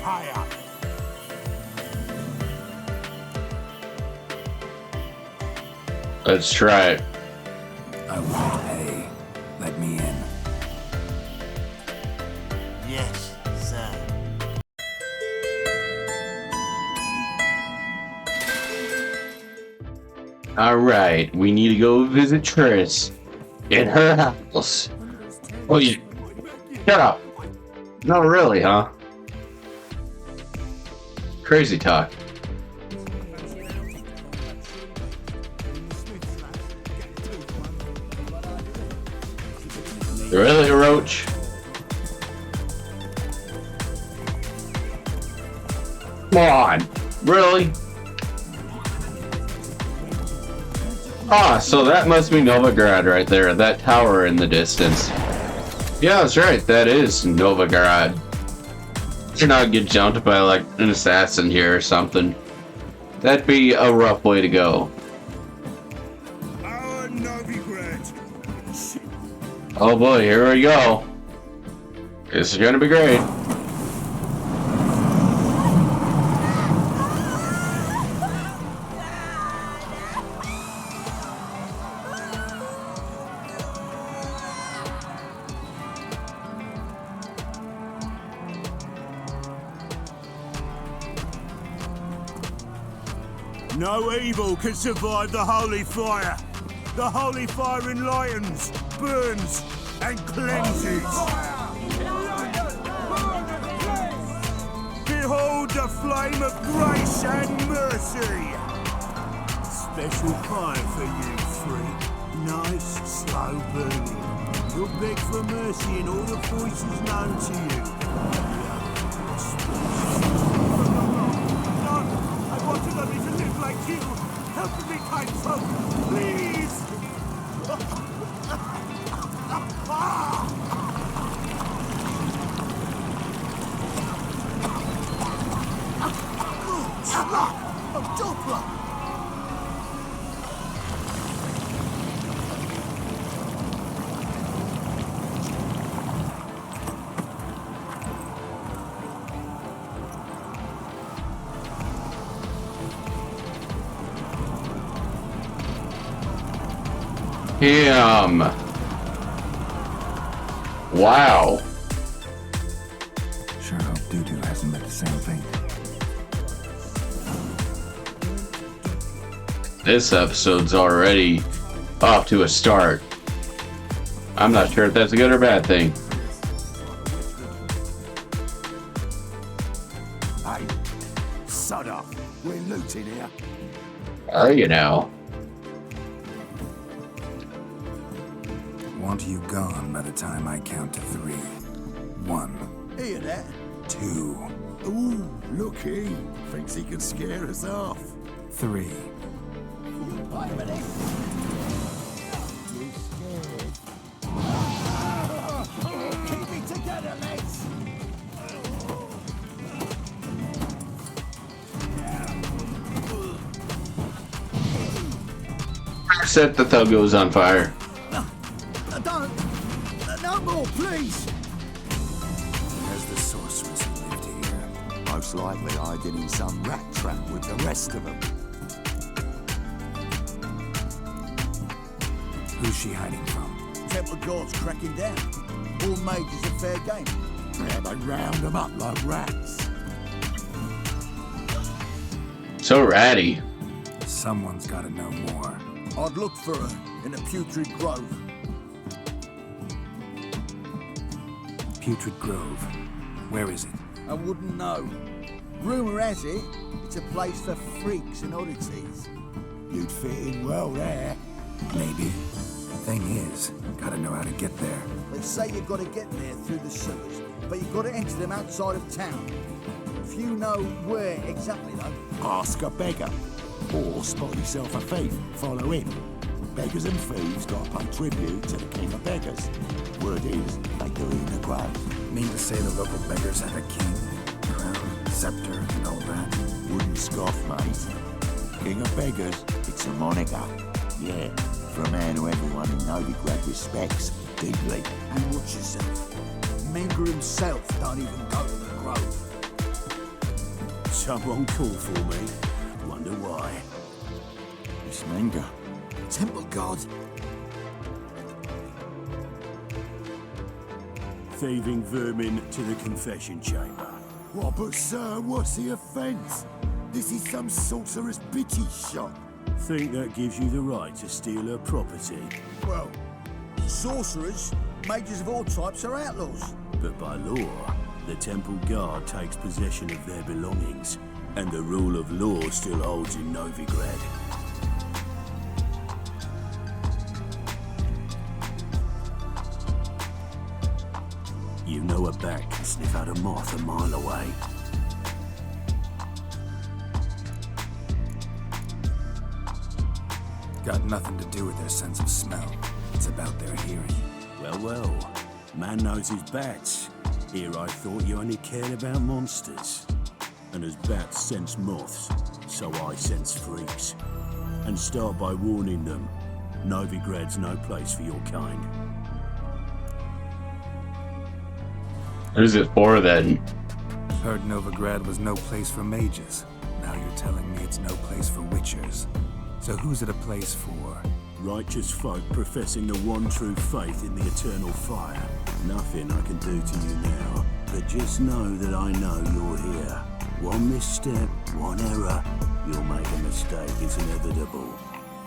Higher. Let's try it. I won't pay. Let me in. Yes, sir. Alright, we need to go visit Triss in her house. Oh, yeah. Shut up. Not really, huh? Crazy talk. Really, Roach? Come on. Really? Ah, so that must be Novigrad right there, that tower in the distance. Yeah, that's right, that is Novigrad. Should not get jumped by like an assassin here or something. That'd be a rough way to go. Our Novigrad. Oh boy, here we go. This is gonna be great. No evil can survive the holy fire. The holy fire enlightens, burns, and cleanses. Behold the flame of grace and mercy. Special fire for you, freak. Nice, slow burning. You'll beg for mercy in all the voices known to you. No, I want to love you to live like you. Help me, kind folk, please. Oh, Doppler! Damn. Wow. Sure hope Doo-Doo hasn't met the same fate. This episode's already off to a start. I'm not sure if that's a good or bad thing. Hey, sod off. We're looting here. Are you now? Want you gone by the time I count to 3. 1, Hear that? 2, Ooh, look he. Thinks he can scare us off. 3. Wait a minute. You scared? Keep it together, mates. Set the Thuggos on fire. No more, please. There's the sorceress who lived here. Most likely hiding in some rat trap with the rest of them. Who's she hiding from? Temple Guard's cracking down. All mages are fair game. Yeah, they round them up like rats. So ratty. Someone's gotta know more. I'd look for her in the Putrid Grove. Putrid Grove. Where is it? I wouldn't know. Rumour has it, it's a place for freaks and oddities. You'd fit in well there. Maybe. Thing is, gotta know how to get there. They say you've got to get there through the sewers, but you've got to enter them outside of town. If you know where exactly, though. Ask a beggar. Or spot yourself a thief, follow him. Beggars and thieves got to pay tribute to the king of beggars. Word is, they do it in the grove. Mean to say the local beggars have a king, crown, scepter, and all that? Wouldn't scoff, mate. King of beggars, it's a moniker. Yeah, for a man who everyone in Novigrad respects deeply. And watch yourself. Menger himself don't even go to the grove. Someone called for me. Wonder why. It's Menga. Temple God. Thieving vermin to the confession chamber. What, but sir, what's the offence? This is some sorcerer's bitty shop. Think that gives you the right to steal her property. Well, sorcerers, mages of all types are outlaws. But by law, the temple guard takes possession of their belongings, and the rule of law still holds in Novigrad. You know a bat can sniff out a moth a mile away. Got nothing to do with their sense of smell. It's about their hearing. Well, man knows his bats. Here I thought you only cared about monsters. And as bats sense moths, so I sense freaks. And start by warning them, Novigrad's no place for your kind. Who's it for then? Heard Novigrad was no place for mages. Now you're telling me it's no place for witchers. So who's it a place for? Righteous folk professing the one true faith in the eternal fire. Nothing I can do to you now, but just know that I know you're here. One misstep, one error, you'll make a mistake, it's inevitable.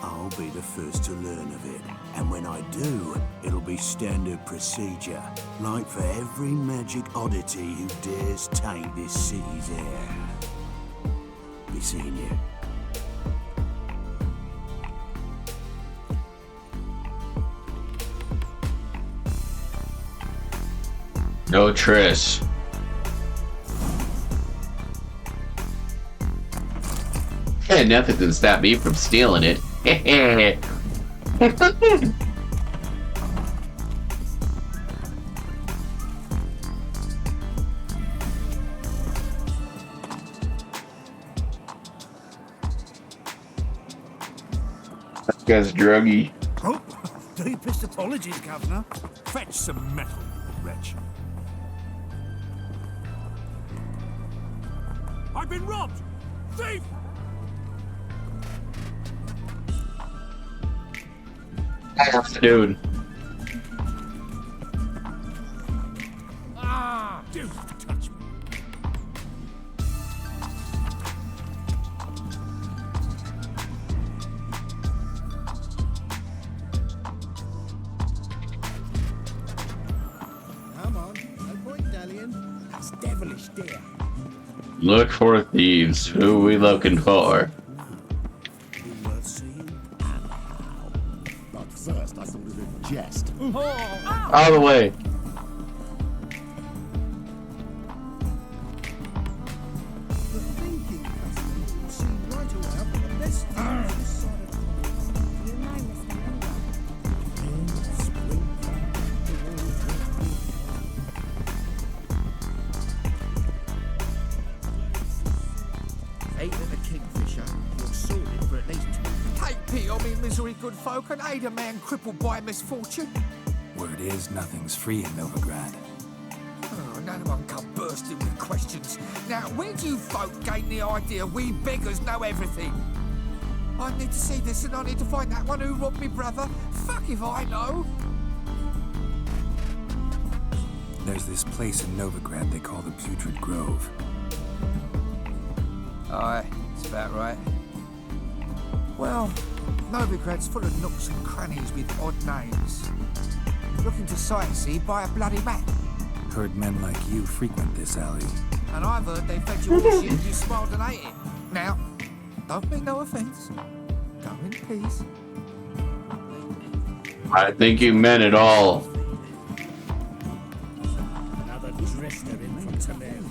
I'll be the first to learn of it, and when I do, it'll be standard procedure, like for every magic oddity who dares taint this city's air. Be seeing you. No Triss. Yeah, nothing can stop me from stealing it. That guy's druggy. Oh, deepest apologies, Governor. Fetch some metal, wretch. I've been robbed! Thief! Dude. Ah! Don't touch me. Come on, no point dallying. That's devilish, dear. Look for thieves. Who we looking for? But first, I thought it was a jest. All the way. The thinking customer will see right around the best thing on this side of town. You know, Mr. Menga. Eight of the Kingfisher, you're sorted for at least 2. Take pity on me, misery, good folk, and aid a man crippled by misfortune. Word is, nothing's free in Novigrad. Oh, none of them come bursting with questions. Now, where do you folk gain the idea we beggars know everything? I need to see this and I need to find that one who robbed me brother. Fuck if I know. There's this place in Novigrad they call the Putrid Grove. Aye, it's about right. Well, Novigrad's full of nooks and crannies with odd names. Looking to sightsee, buy a bloody map. Heard men like you frequent this alley. And I've heard they fed you all shit and you smiled and ate it. Now, don't mean no offence. Go in peace. I think you meant it all. Another drifter in from Teeming.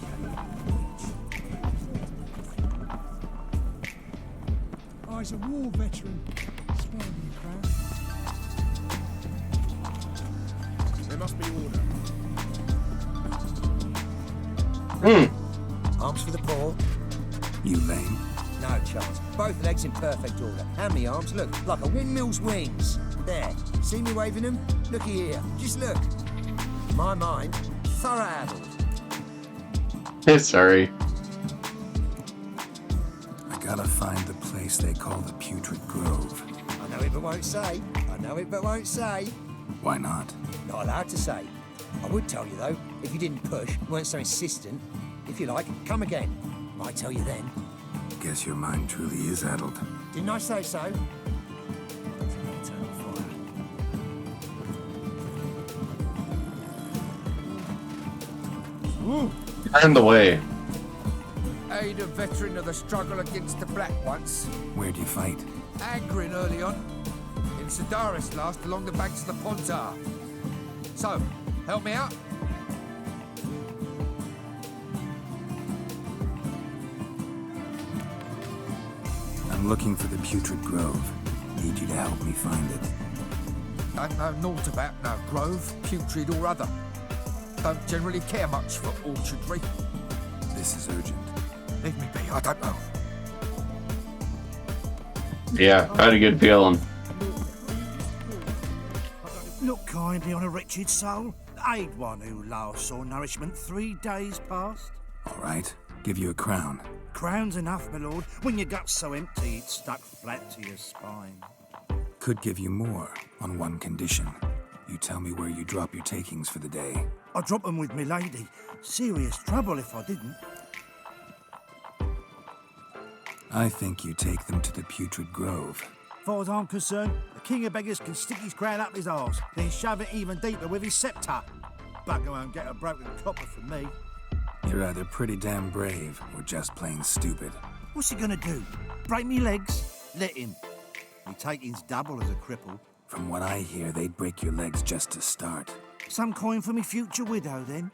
I's a war veteran. Spare me, Crown. There must be order. Arms for the poor? You lame? No chance. Both legs in perfect order. And me arms, look, like a windmill's wings. There. See me waving them? Looky here. Just look. My mind, thorough addled. Sorry. find the place they call the Putrid Grove. I know it but won't say. I know it but won't say. Why not? Not allowed to say. I would tell you though, if you didn't push, weren't so insistent. If you like, come again. Might tell you then. Guess your mind truly is addled. Didn't I say so? Turn the way. Aid a veteran of the struggle against the Black once. Where'd you fight? Angering early on. In Sedaris last, along the banks of the Pontar. So, help me out? I'm looking for the Putrid Grove. Need you to help me find it. Don't know naught about no grove, putrid or other. Don't generally care much for orchardry. This is urgent. Leave me be, I don't know. Yeah, I had a good feeling. Look kindly on a wretched soul. Aid one who last saw nourishment 3 days past. All right, give you a crown. Crown's enough, my lord, when your gut's so empty it's stuck flat to your spine. Could give you more on one condition. You tell me where you drop your takings for the day. I drop them with me lady. Serious trouble if I didn't. I think you take them to the Putrid Grove. Far as I'm concerned, the king of beggars can stick his crown up his arse, then shove it even deeper with his sceptre. Bugger won't get a broken copper from me. You're either pretty damn brave or just plain stupid. What's he gonna do? Break me legs? Let him. Me taking's double as a cripple. From what I hear, they'd break your legs just to start. Some coin for me future widow, then?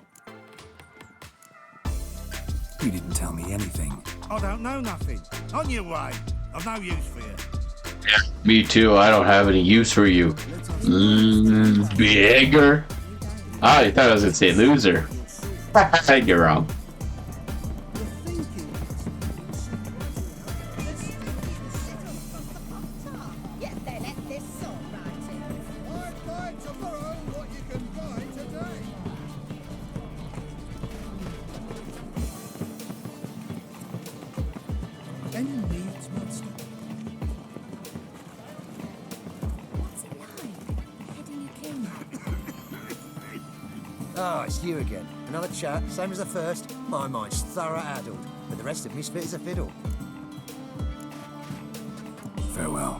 You didn't tell me anything. I don't know nothing. On your way. I've no use for you. Me too, I don't have any use for you. Beggar? I thought I was gonna say loser. You're wrong. Ah, it's you again. Another chat, same as the first. My mind's thorough addled, but the rest of me's fit as a fiddle. Farewell.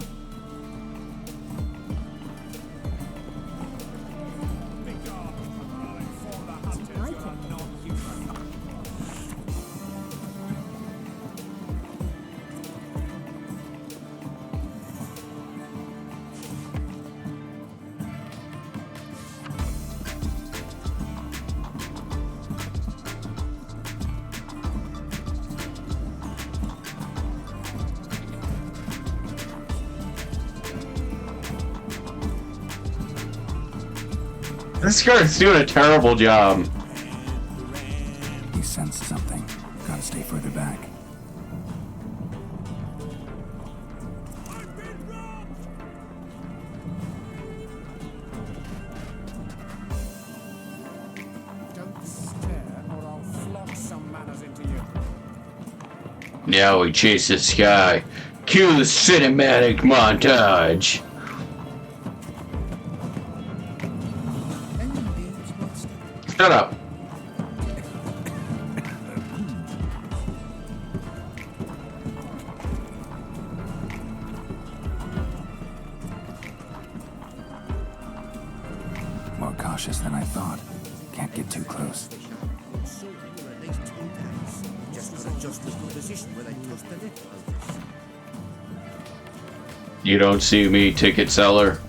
This guy's doing a terrible job. He sensed something. Gotta stay further back. Don't stare, or I'll flog some manners into you. Now we chase this guy. Cue the cinematic montage. Shut up. More cautious than I thought. Can't get too close. Just got to adjust the position where they toss the lip. You don't see me, ticket seller.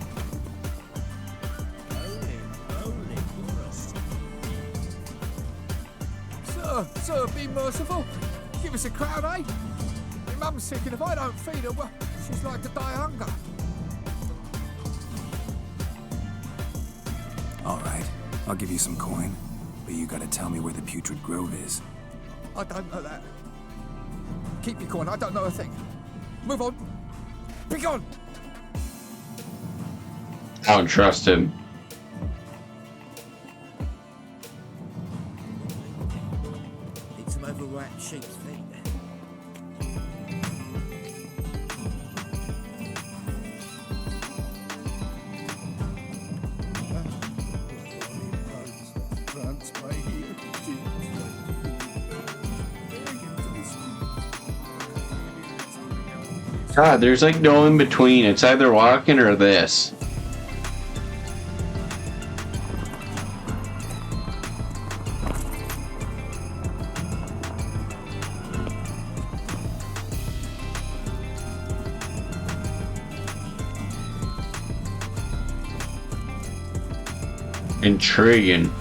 Sir, be merciful. Give us a crown, eh? Your mum's sick, and if I don't feed her, well, she's like to die of hunger. All right, I'll give you some coin, but you gotta tell me where the Putrid Grove is. I don't know that. Keep your coin, I don't know a thing. Move on. Be gone. I don't trust him. Need some overwrapped sheep's feet then. God, there's like no in between. It's either walking or this. Intriguing.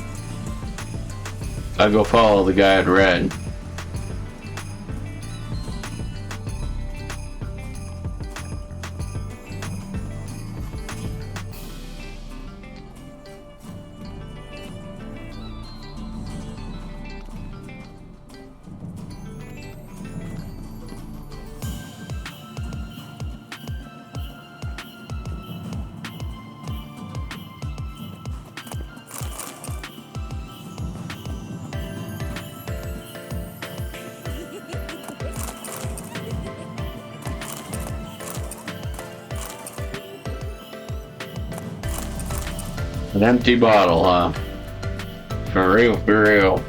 I'll go follow the guy in red. An empty bottle, huh? For real, for real.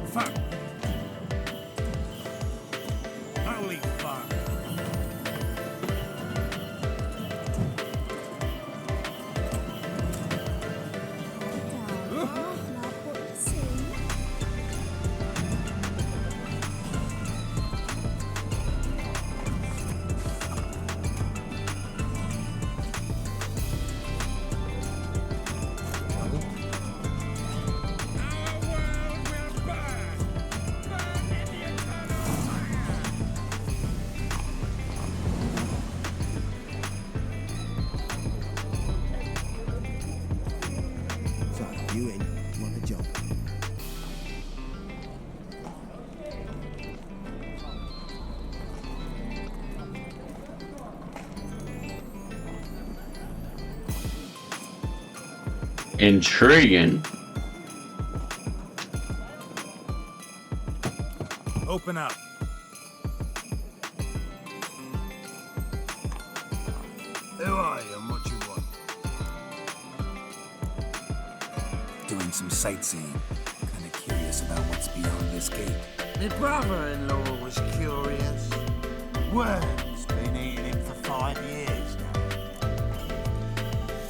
Fuck. Holy fuck. So, you in? Want a job? Intriguing. Open up. Who are you and what you want? Doing some sightseeing. Kinda curious about what's beyond this gate. My brother-in-law was curious. Well, it's been eating him for 5 years now.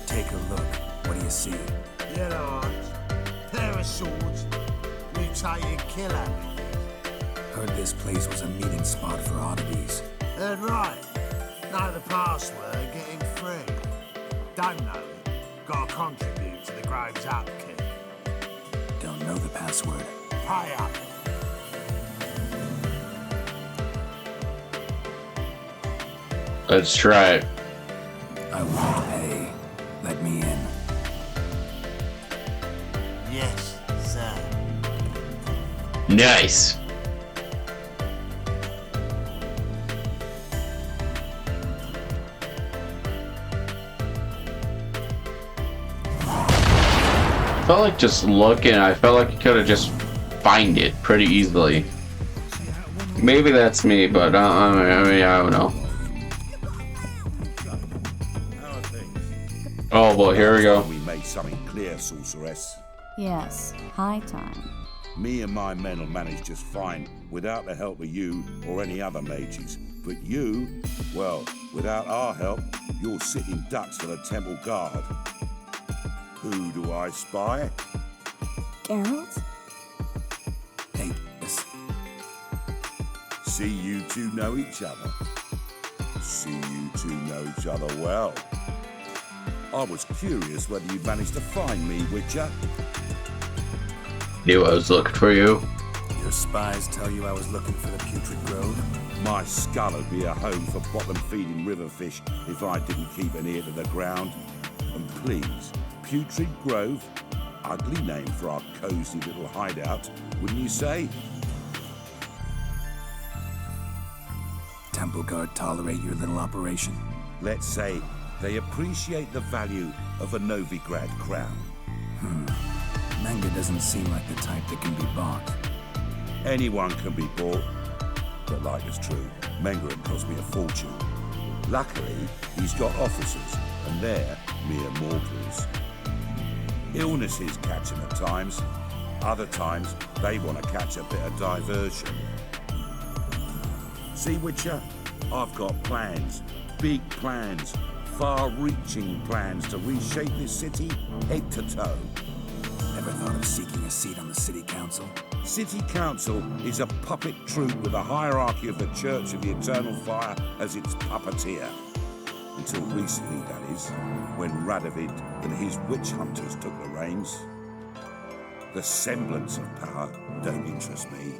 Take a look. What do you see? Yellow eyes, pair of swords, mutated killer. Heard this place was a meeting spot for oddities. Heard right. Know the password, getting free. Don't know it. Gotta contribute to the Grove's upkeep. Don't know the password. Pay up. Let's try it. I won't pay. Let me in. Yes, sir. Nice. Felt like just looking, I felt like you could have just find it pretty easily. Maybe that's me, but I mean, I don't know. Oh well, here we go. We made something clear, sorceress. Yes, high time. Me and my men will manage just fine without the help of you or any other mages. But you, well, without our help, you're sitting ducks for the temple guard. Who do I spy? Geralt? Hey, this. See you two know each other. See you two know each other well. I was curious whether you managed to find me, Witcher. Knew I was looking for you. Your spies tell you I was looking for the Putrid Grove? My skull would be a home for bottom-feeding river fish if I didn't keep an ear to the ground. And please, Putrid Grove, ugly name for our cozy little hideout, wouldn't you say? Temple Guard tolerate your little operation? Let's say they appreciate the value of a Novigrad crown. Manga doesn't seem like the type that can be bought. Anyone can be bought. But like it's true, Mengerin cost me a fortune. Luckily, he's got officers, and they're mere mortals. Illnesses catch him at times. Other times, they want to catch a bit of diversion. See, Witcher? I've got plans. Big plans. Far-reaching plans to reshape this city head to toe. Ever thought of seeking a seat on the city council? City Council is a puppet troupe with a hierarchy of the Church of the Eternal Fire as its puppeteer. Until recently, that is, when Radovid and his witch hunters took the reins. The semblance of power don't interest me.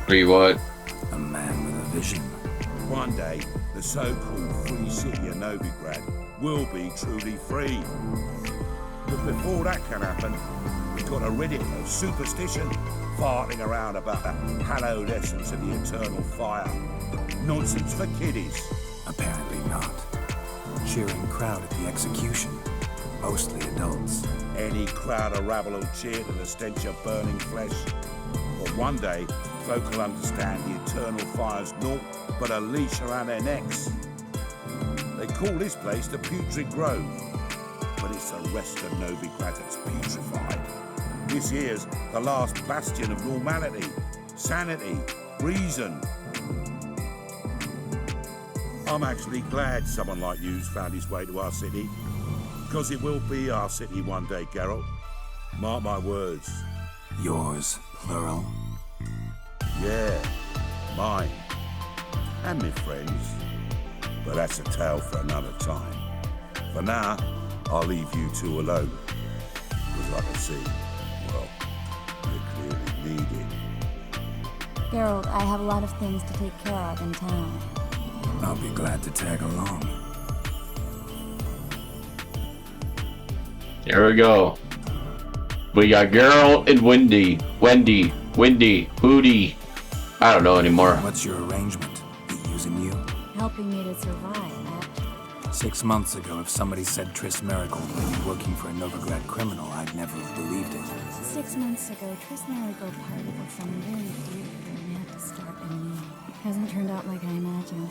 Free what? A man with a vision. One day, the so-called free city of Novigrad will be truly free. But before that can happen, we've got a Reddit of superstition farting around about the hallowed essence of the eternal fire. Nonsense for kiddies. Apparently not. Cheering crowd at the execution. Mostly adults. Any crowd of rabble will cheer to the stench of burning flesh. But one day, folk will understand the eternal fire's naught but a leash around their necks. They call this place the Putrid Grove, but it's the rest of Novigrad that's putrefied. This here's the last bastion of normality, sanity, reason. I'm actually glad someone like you's found his way to our city, because it will be our city one day, Geralt. Mark my words. Yours, plural. Yeah, mine. And my friends. But that's a tale for another time. For now, I'll leave you two alone. Because like I see, well, you clearly need it. Geralt, I have a lot of things to take care of in town. I'll be glad to tag along. Here we go. We got Geralt and Wendy, Hootie. I don't know anymore. What's your arrangement? He using you? Helping me to survive, 6 months ago, if somebody said Triss Marigold may be working for a Novigrad criminal, I'd never have believed it. 6 months ago, Triss Marigold parted with someone very dear and had to start anew. Hasn't turned out like I imagined.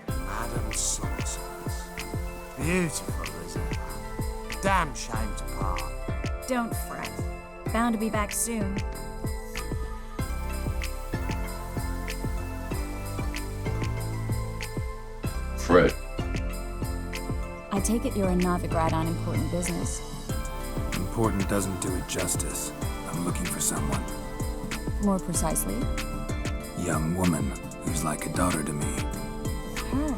Madam Sauce. Beautiful as ever. Damn shame to part. Don't fret. Bound to be back soon. Fred. I take it you're in Novigrad on important business. Important doesn't do it justice. I'm looking for someone. More precisely? Young woman who's like a daughter to me. Her?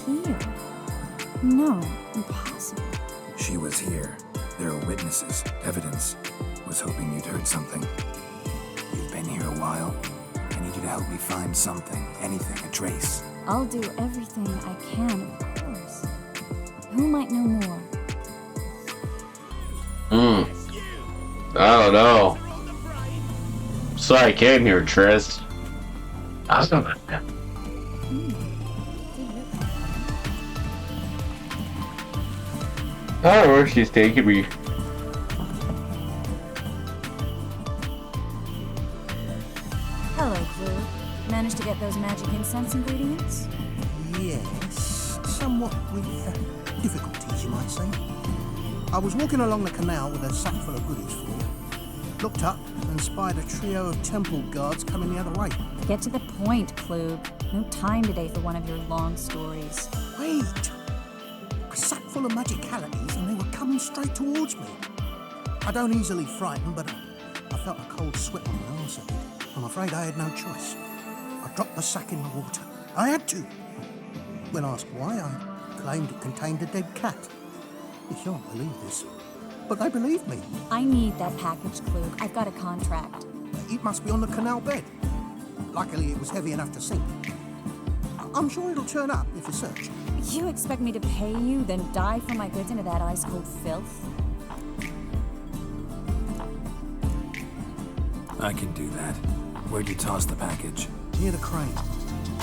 Here? No, impossible. She was here. There are witnesses, evidence. Was hoping you'd heard something. You've been here a while. I need you to help me find something, anything, a trace. I'll do everything I can, of course. Who might know more? I don't know. Sorry I came here, Triss. I was gonna... I don't know where she's taking me. Hello, Clue. Managed to get those magic incense ingredients? Yes, somewhat with difficulties, you might say. I was walking along the canal with a sack full of goodies for you. Looked up and spied a trio of temple guards coming the other way. Get to the point, Clue. No time today for one of your long stories. Wait! A sack full of magicalities and they were coming straight towards me. I don't easily frighten, but I felt a cold sweat on my arse. I'm afraid I had no choice. I dropped the sack in the water. I had to. When asked why, I claimed it contained a dead cat. You shan't believe this, but they believed me. I need that package, Clue. I've got a contract. It must be on the canal bed. Luckily, it was heavy enough to sink. I'm sure it'll turn up if you search. You expect me to pay you, then dive for my goods into that ice-cold filth? I can do that. Where'd you toss the package? Near the crane.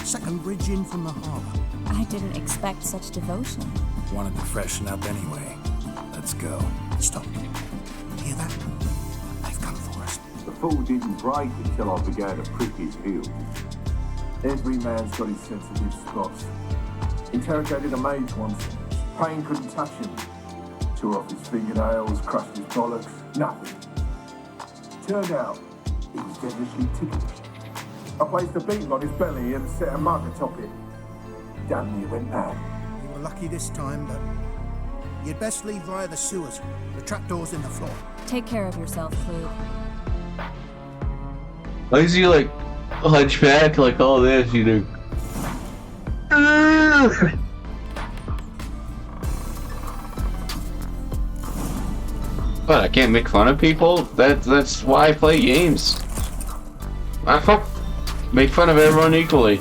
Second bridge in from the harbour. I didn't expect such devotion. Wanted to freshen up anyway. Let's go. Stop. Hear that? They've come for us. The fall didn't break until I began to prick his heels. Every man's got his sensitive spots. Interrogated a mage once. Pain couldn't touch him. Tore off his fingernails, crushed his bollocks, nothing. Turned out, he was devilishly ticklish. I placed a beetle on his belly and set a mug atop it. Damn near went mad. You were lucky this time, but you'd best leave via the sewers. The trapdoor's in the floor. Take care of yourself, Clue. Why is he like hunchback like all this, you know? What, I can't make fun of people? That's why I play games. I make fun of everyone equally.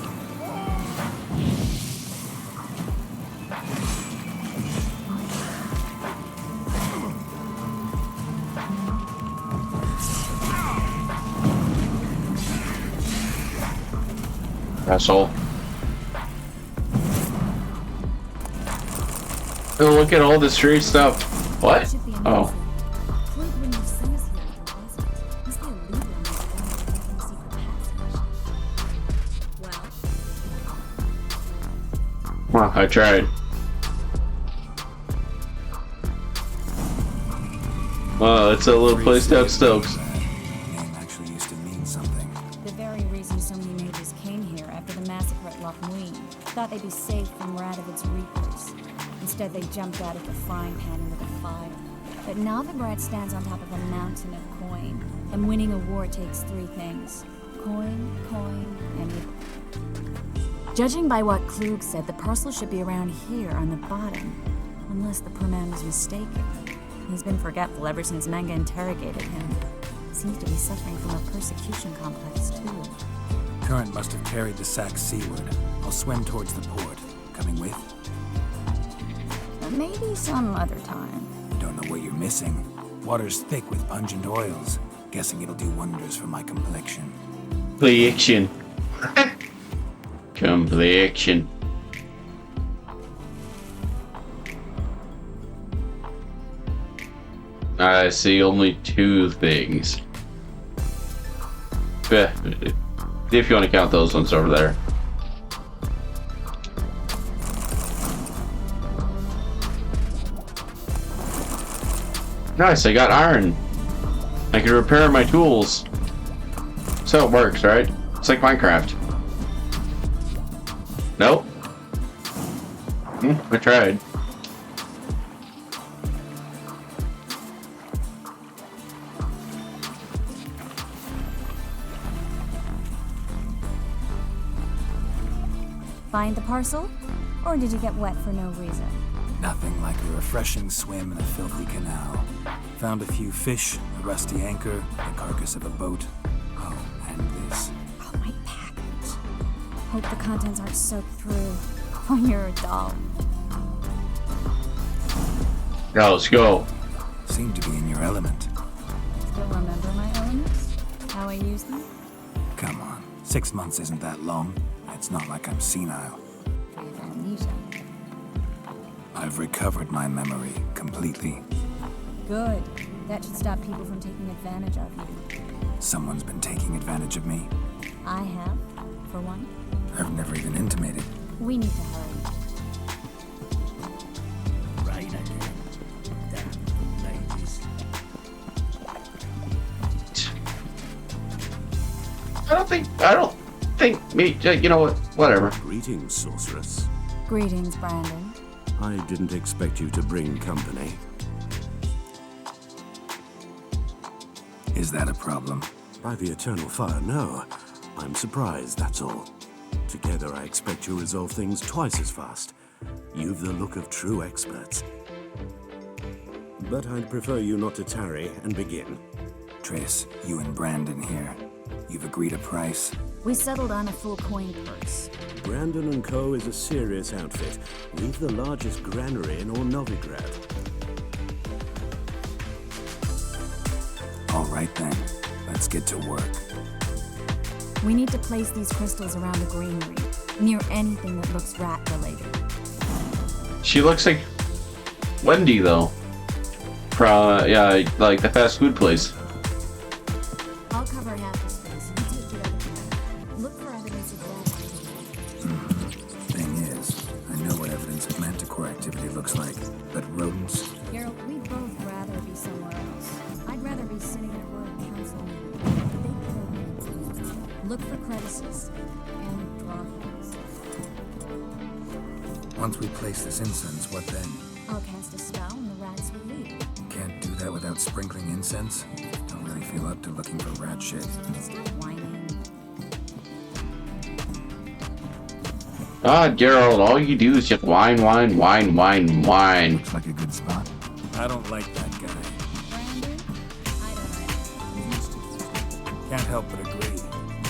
Asshole. Oh, look at all this street stuff. What? Oh. Well, I tried. Wow, it's a little place down Stokes. Name actually used to mean something. The very reason so many mages came here after the massacre at Loch Muin. Thought they'd be safe from Radovid's reapers. Instead, they jumped out of the frying pan into the fire. But Novigrad stands on top of a mountain of coin, and winning a war takes three things: coin, and evil. Judging by what Klug said, the parcel should be around here on the bottom, unless the poor man was mistaken. He's been forgetful ever since Manga interrogated him. Seems to be suffering from a persecution complex, too. Current must have carried the sack seaward. I'll swim towards the port. Coming with? Maybe some other time. Don't know what you're missing. Water's thick with pungent oils. Guessing it'll do wonders for my complexion. Complexion. Complexion. I see only two things. If you want to count those ones over there. Nice, I got iron. I can repair my tools. So it works, right? It's like Minecraft. Nope. I tried. Find the parcel? Or did you get wet for no reason? Nothing like a refreshing swim in a filthy canal. Found a few fish, a rusty anchor, the carcass of a boat. Oh, and this. Oh, my package. Hope the contents aren't soaked through. Oh, you're a doll. Now let's go. Seem to be in your element. Still remember my elements? How I use them? Come on, 6 months isn't that long. It's not like I'm senile. I have amnesia. I've recovered my memory completely. Good. That should stop people from taking advantage of you. Someone's been taking advantage of me. I have, for one. I've never even intimated. We need to hurry. Right again. Damn ladies. I don't think me, you know what, whatever. Greetings, sorceress. Greetings, Brandon. I didn't expect you to bring company. Is that a problem? By the eternal fire, no. I'm surprised, that's all. Together, I expect you resolve things twice as fast. You've the look of true experts. But I'd prefer you not to tarry and begin. Triss, you and Brandon here. You've agreed a price? We settled on a full coin purse. Brandon & Co. is a serious outfit. We've the largest granary in all Novigrad. All right then, let's get to work. We need to place these crystals around the greenery, near anything that looks rat-related. She looks like Wendy, though. From, yeah, like the fast food place. I'll cover half the space. You take the other half. Look for evidence of that. Thing is, I know what evidence of manticore activity looks like, but rodents? Geralt, we'd both rather be somewhere else. I'd rather be sitting at a royal council meeting. Look for crevices and drawings. Once we place this incense, what then? I'll cast a spell and the rats will leave. Can't do that without sprinkling incense? Don't really feel up to looking for rat shit. Stop whining. God, Geralt, all you do is just whine, whine, whine, whine, whine. Looks like a good spot. I don't like that guy. Brandon? I don't know. Can't help but agree.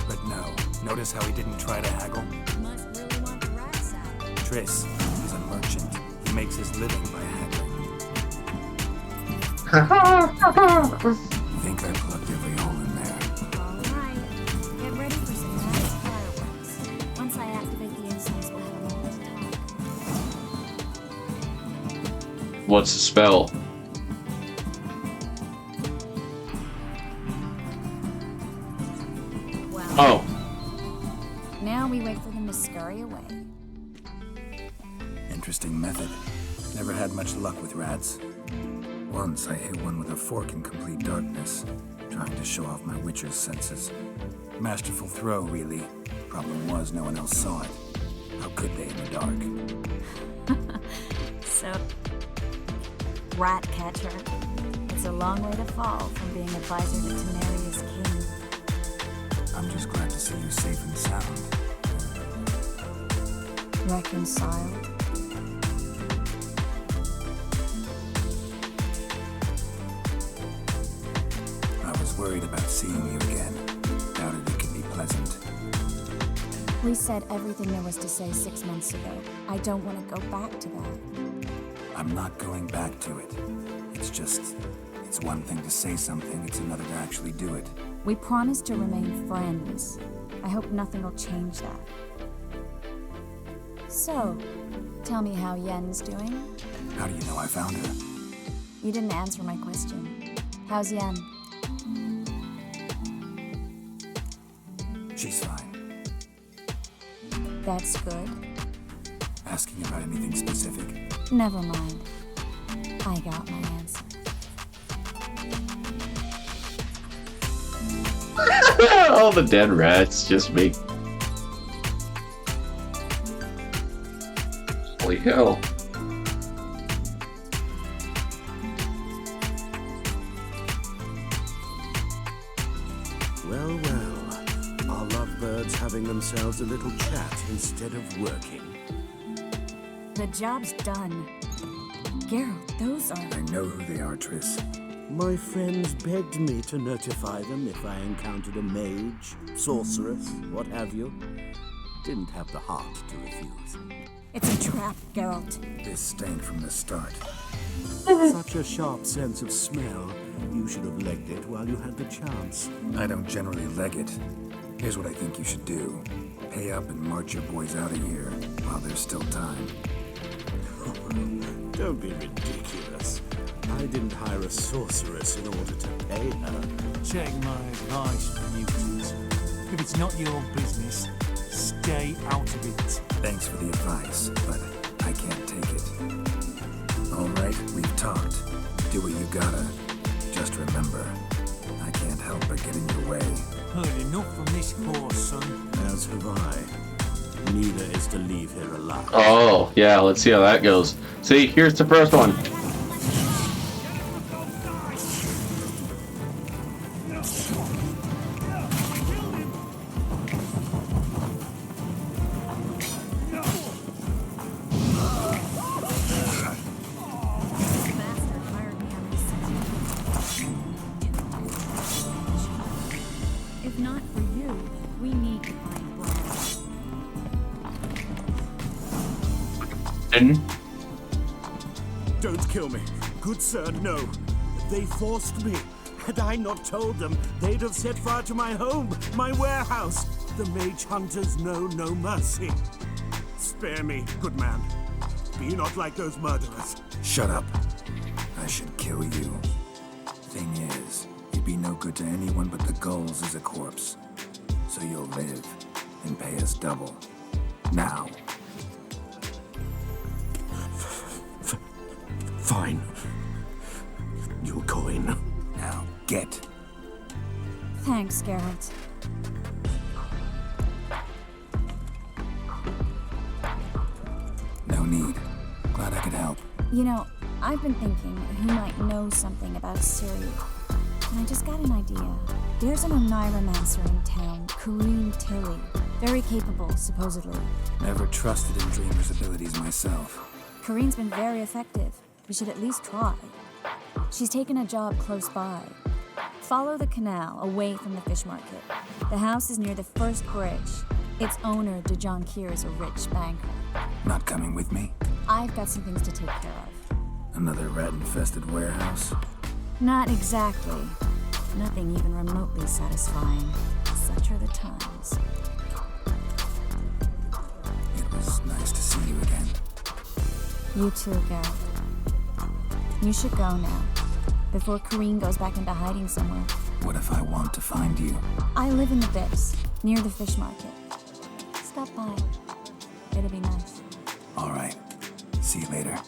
But no. Notice how he didn't try to haggle? Must really want the rats out. Triss, he's a merchant. He makes his living by haggling. Think I plugged every hole in there. Alright. Get ready for some nice fireworks. Once I activate the incense, we'll have a moment to talk. What's the spell? Well, Oh, now we wait for them to scurry away. Interesting method. Never had much luck with rats. Once I hit one with a fork in complete darkness, trying to show off my witcher's senses. Masterful throw, really. Problem was, no one else saw it. How could they in the dark? So, rat catcher. It's a long way to fall from being advisor to Teneria's king. I'm just glad to see you safe and sound. Reconciled. I was worried about seeing you again. Doubted it could be pleasant. We said everything there was to say 6 months ago. I don't want to go back to that. I'm not going back to it. It's one thing to say something, it's another to actually do it. We promised to remain friends. I hope nothing will change that. So, tell me how Yen's doing. How do you know I found her? You didn't answer my question. How's Yen? She's fine. That's good. Asking about anything specific? Never mind. I got my answer. all the dead rats just make. Holy hell. Well, well. Are lovebirds having themselves a little chat instead of working? The job's done. Geralt, those are... I know who they are, Triss. My friends begged me to notify them if I encountered a mage, sorceress, what have you. Didn't have the heart to refuse. It's a trap, Geralt. This stank from the start. Such a sharp sense of smell. You should have legged it while you had the chance. I don't generally leg it. Here's what I think you should do. Pay up and march your boys out of here while there's still time. Don't be ridiculous. I didn't hire a sorceress in order to pay her. Take my advice, mutant. If it's not your business, stay out of it. Thanks for the advice, but I can't take it. All right, we've talked. Do what you gotta. Just remember, I can't help but get in your way. Heard enough from this poor son. As have I. Neither is to leave here alive. Oh, yeah, let's see how that goes. See, here's the first one. If not for you, we need to find blood. Don't kill me. Good sir, no. They forced me. Had I not told them, they'd have set fire to my home, my warehouse. The mage hunters know no mercy. Spare me, good man. me, you're not like those murderers. Shut up. I should kill you. Thing is, you'd be no good to anyone but the gulls as a corpse. So you'll live and pay us double. Now. Fine. Your coin. Now, get. Thanks, Geralt. No need. Glad I could help. You know, I've been thinking who might know something about Assyria. And I just got an idea. There's an Oneiromancer in town, Kareen Tilly. Very capable, supposedly. Never trusted in Dreamer's abilities myself. Kareen's been very effective. We should at least try. She's taken a job close by. Follow the canal away from the fish market. The house is near the first bridge. Its owner, Dejon Kier, is a rich banker. Not coming with me? I've got some things to take care of. Another rat-infested warehouse? Not exactly. Nothing even remotely satisfying. Such are the times. It was nice to see you again. You too, Geralt. You should go now, before Kareen goes back into hiding somewhere. What if I want to find you? I live in the Bips, near the fish market. Stop by. It'll be nice. All right. See you later.